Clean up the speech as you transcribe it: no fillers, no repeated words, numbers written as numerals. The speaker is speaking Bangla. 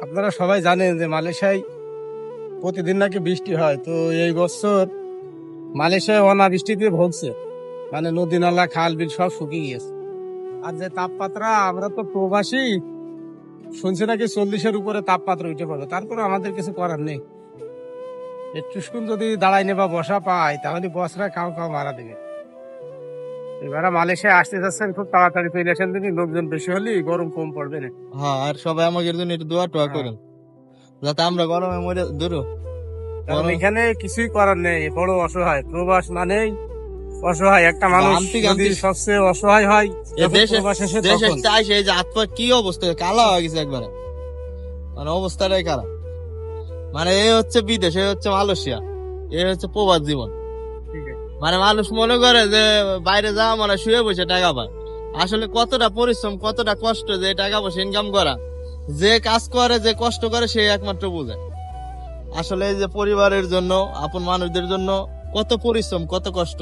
আপনারা সবাই জানেন যে মালয়েশিয়ায় প্রতিদিন নাকি বৃষ্টি হয়, তো এই বছর মালয়েশিয়ায় অনাবৃষ্টিতে ভুগছে, মানে নদী নালা খাল বিল সব শুকিয়ে গিয়েছে। আর যে তাপমাত্রা, আমরা তো প্রবাসী, শুনছি নাকি 40-এর উপরে তাপমাত্রা উঠে পড়বে, তারপরে আমাদের কিছু করার নেই। একটুক্ষণ যদি দাঁড়াই নেবা বসা পাই তাহলে বসরা কাউ কাউ মারা দেবে। এবারে মালয়েশিয়া আসতে যাচ্ছেন, খুব তাড়াতাড়ি চলে আসেন, দিনই লোকজন বেশি হলে গরম কম পড়বে না। হ্যাঁ, আর সবাই আমাদের জন্য একটু দোয়া টোয়া হ্যাঁ, করেন, যাতে আমরা গরমে মরে দূর। কারণ এখানে কিছুই করার নেই, বড় অসহায় প্রবাস মানেই অসহায়। একটা মানুষ গামতি যদি গামতি সবচেয়ে অসহায় হয় যখন দেশে প্রবাস আসে দেশে তখন। চাইছে এই যে আত্মা কি অবস্থা, কালা হয়ে গেছে একবারে, মানে অবস্থাটাই খারাপ। মানে এ হচ্ছে বিদেশ, এ হচ্ছে মালয়েশিয়া, এ হচ্ছে প্রবাস জীবন। ঠিক আছে। মানে মানুষ মনে করে যে বাইরে যাওয়া মানে শুয়ে বসে টাকা পায়। আসলে কতটা পরিশ্রম, কতটা কষ্ট যে টাকা পয়সা ইনকাম করা, যে কাজ করে, যে কষ্ট করে, সে একমাত্র বোঝে। আসলে এই যে পরিবারের জন্য, আপন মানুষদের জন্য কত পরিশ্রম, কত কষ্ট।